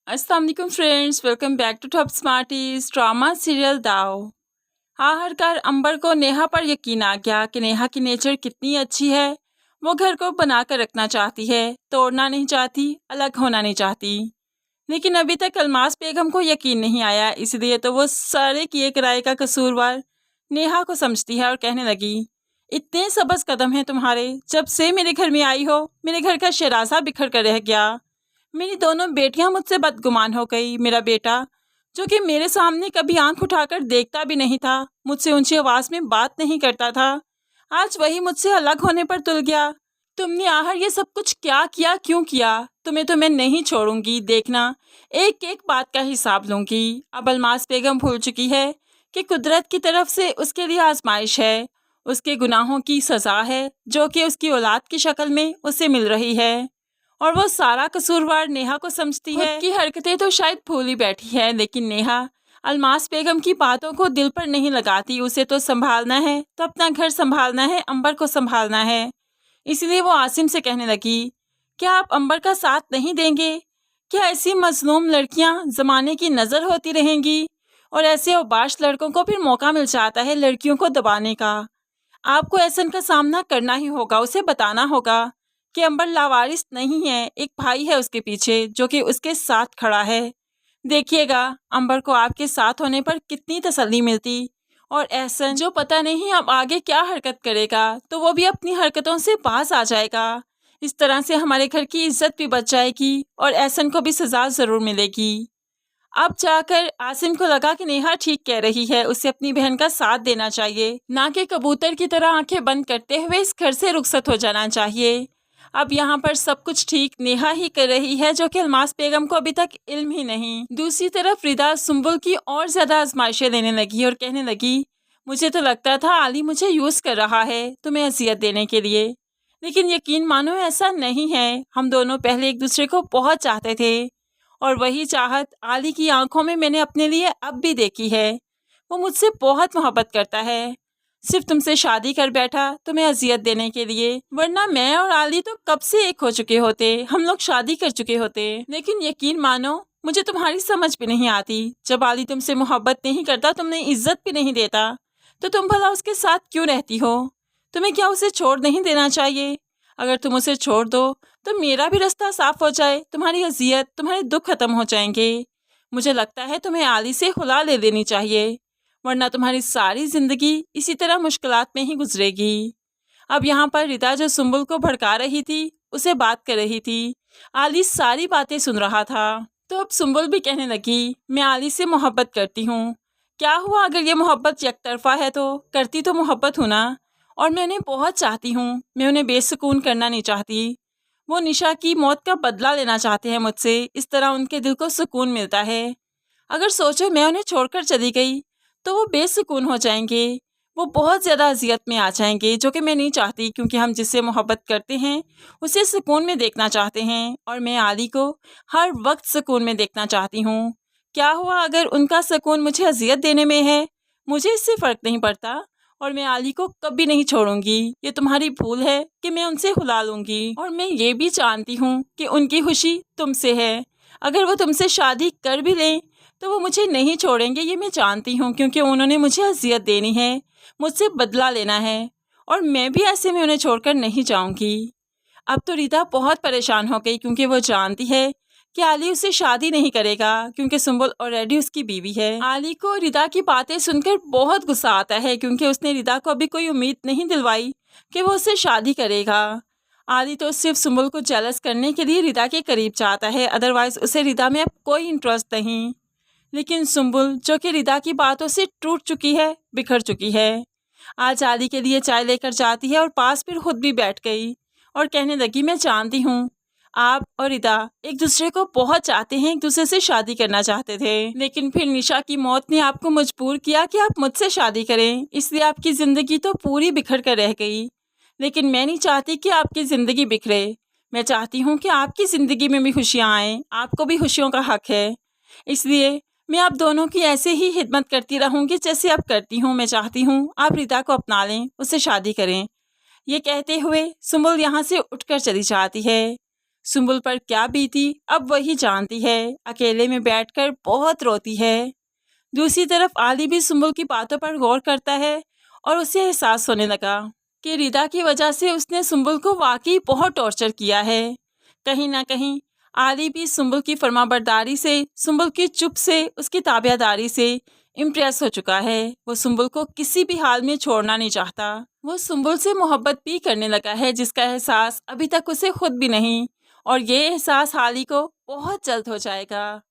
अस्सलाम वालेकुम friends, welcome back to Top Smarties drama serial Dao. आखिरकार अंबर को नेहा पर यकीन आ गया कि नेहा की नेचर कितनी अच्छी है। वो घर को बना कर रखना चाहती है, तोड़ना नहीं चाहती, अलग होना नहीं चाहती। लेकिन अभी तक अलमास बेगम को यकीन नहीं आया, इसलिए तो वो सारे किए कराए का कसूरवार नेहा को समझती है और कहने लगी, इतने सबस कदम हैं तुम्हारे, जब से मेरे घर में आई हो मेरे घर का शरासा बिखर कर रह गया। मेरी दोनों बेटियां मुझसे बदगुमान हो गई। मेरा बेटा जो कि मेरे सामने कभी आंख उठाकर देखता भी नहीं था, मुझसे ऊंची आवाज में बात नहीं करता था, आज वही मुझसे अलग होने पर तुल गया। तुमने आखिर ये सब कुछ क्या किया, क्यों किया? तुम्हें तो मैं नहीं छोड़ूंगी, देखना एक एक बात का हिसाब लूंगी। अब अलमास बेगम भूल चुकी है कि कुदरत की तरफ से उसके लिए आजमाइश है, उसके गुनाहों की सजा है जो कि उसकी औलाद की शक्ल में उसे मिल रही है। और वो सारा कसूरवार नेहा को समझती है। खुद की हरकतें तो शायद भूल ही बैठी है, लेकिन नेहा अलमास बेगम की बातों को दिल पर नहीं लगाती। उसे तो संभालना है, तो अपना घर संभालना है, अंबर को संभालना है। इसलिए वो आसिम से कहने लगी, क्या आप अंबर का साथ नहीं देंगे? क्या ऐसी मजलूम लड़कियां जमाने की नज़र होती रहेंगी? और ऐसे औबाश लड़कों को फिर मौका मिल जाता है लड़कियों को दबाने का। आपको ऐसन का सामना करना ही होगा, उसे बताना होगा कि अंबर लावारिस नहीं है, एक भाई है उसके पीछे जो कि उसके साथ खड़ा है। देखिएगा अंबर को आपके साथ होने पर कितनी तसल्ली मिलती। और एहसन जो पता नहीं अब आगे क्या हरकत करेगा, तो वो भी अपनी हरकतों से बाज आ जाएगा। इस तरह से हमारे घर की इज्जत भी बच जाएगी और एहसन को भी सजा ज़रूर मिलेगी। अब जाकर आसिम को लगा कि नेहा ठीक कह रही है, उसे अपनी बहन का साथ देना चाहिए, ना कि कबूतर की तरह आंखें बंद करते हुए इस घर से रुखसत हो जाना चाहिए। अब यहाँ पर सब कुछ ठीक नेहा ही कर रही है, जो कि अलमास बेगम को अभी तक इल्म ही नहीं। दूसरी तरफ रिदा सुम्बुल की और ज्यादा आजमाइशें लेने लगी और कहने लगी, मुझे तो लगता था आली मुझे यूज कर रहा है तुम्हें अजियत देने के लिए, लेकिन यकीन मानो ऐसा नहीं है। हम दोनों पहले एक दूसरे को बहुत चाहते थे और वही चाहत आली की आंखों में मैंने अपने लिए अब भी देखी है। वो मुझसे बहुत मोहब्बत करता है, सिर्फ तुमसे शादी कर बैठा तुम्हें अजियत देने के लिए, वरना मैं और आली तो कब से एक हो चुके होते, हम लोग शादी कर चुके होते। लेकिन यकीन मानो मुझे तुम्हारी समझ भी नहीं आती। जब आली तुमसे मोहब्बत नहीं करता, तुमने इज्जत भी नहीं देता, तो तुम भला उसके साथ क्यों रहती हो? तुम्हें क्या उसे छोड़ नहीं देना चाहिए? अगर तुम उसे छोड़ दो तो मेरा भी रास्ता साफ हो जाए, तुम्हारी अजियत तुम्हारे दुख खत्म हो जाएंगे। मुझे लगता है तुम्हें आली से खुला ले देनी चाहिए, वरना तुम्हारी सारी जिंदगी इसी तरह मुश्किलात में ही गुजरेगी। अब यहाँ पर रिदा जो सुम्बुल को भड़का रही थी, उसे बात कर रही थी, आली सारी बातें सुन रहा था। तो अब सुम्बुल भी कहने लगी, मैं आली से मोहब्बत करती हूँ। क्या हुआ अगर ये मोहब्बत यकतरफा है? तो करती तो मोहब्बत हूँ ना, और मैं उन्हें बहुत चाहती हूँ। मैं उन्हें बेसुकून करना नहीं चाहती। वो निशा की मौत का बदला लेना चाहते हैं मुझसे, इस तरह उनके दिल को सुकून मिलता है। अगर सोचो मैं उन्हें छोड़कर चली गई तो वो बेसुकून हो जाएंगे, वो बहुत ज़्यादा अजियत में आ जाएंगे, जो कि मैं नहीं चाहती, क्योंकि हम जिससे मोहब्बत करते हैं उसे सुकून में देखना चाहते हैं, और मैं आली को हर वक्त सुकून में देखना चाहती हूँ। क्या हुआ अगर उनका सुकून मुझे अजियत देने में है? मुझे इससे फ़र्क नहीं पड़ता, और मैं आली को कभी नहीं छोड़ूंगी। ये तुम्हारी भूल है कि मैं उनसे हुला लूँगी, और मैं ये भी जानती हूँ कि उनकी खुशी तुमसे है। अगर वो तुमसे शादी कर भी लें तो वो मुझे नहीं छोड़ेंगे, ये मैं जानती हूँ, क्योंकि उन्होंने मुझे अजियत देनी है, मुझसे बदला लेना है, और मैं भी ऐसे में उन्हें छोड़कर नहीं जाऊँगी। अब तो रीता बहुत परेशान हो गई, क्योंकि वो जानती है कि आली उससे शादी नहीं करेगा, क्योंकि सुम्बुल ऑलरेडी उसकी बीवी है। आली को रिदा की बातें सुनकर बहुत गुस्सा आता है, क्योंकि उसने रिदा को अभी कोई उम्मीद नहीं दिलवाई कि वो उससे शादी करेगा। आली तो सिर्फ सुम्बुल को जेलस करने के लिए रिदा के करीब चाहता है, अदरवाइज उसे रिदा में अब कोई इंटरेस्ट नहीं। लेकिन सुम्बुल जो कि रिदा की बातों से टूट चुकी है, बिखर चुकी है, आज आली के लिए चाय लेकर जाती है और पास फिर खुद भी बैठ गई और कहने लगी, मैं जानती हूँ आप और रिदा एक दूसरे को बहुत चाहते हैं, एक दूसरे से शादी करना चाहते थे, लेकिन फिर निशा की मौत ने आपको मजबूर किया कि आप मुझसे शादी करें, इसलिए आपकी ज़िंदगी तो पूरी बिखर कर रह गई। लेकिन मैं नहीं चाहती कि आपकी ज़िंदगी बिखरे, मैं चाहती हूँ कि आपकी ज़िंदगी में भी खुशियाँ आएँ, आपको भी खुशियों का हक है। इसलिए मैं आप दोनों की ऐसे ही खिदमत करती रहूँगी जैसे आप करती हूँ। मैं चाहती हूँ आप रिदा को अपना लें, उससे शादी करें। ये कहते हुए सुम्बुल यहाँ से उठकर चली जाती है। सुंबुल पर क्या बीती अब वही जानती है। अकेले में बैठकर बहुत रोती है। दूसरी तरफ आली भी सुंबुल की बातों पर गौर करता है और उसे एहसास होने लगा कि रिदा की वजह से उसने सुंबुल को वाकई बहुत टॉर्चर किया है। कहीं ना कहीं आली भी सुंबुल की फरमाबरदारी से, सुंबुल की चुप से, उसकी ताबियादारी से इम्प्रेस हो चुका है। वो सुंबुल को किसी भी हाल में छोड़ना नहीं चाहता। वो सुंबुल से मोहब्बत भी करने लगा है, जिसका एहसास अभी तक उसे खुद भी नहीं, और ये एहसास आली को बहुत जल्द हो जाएगा।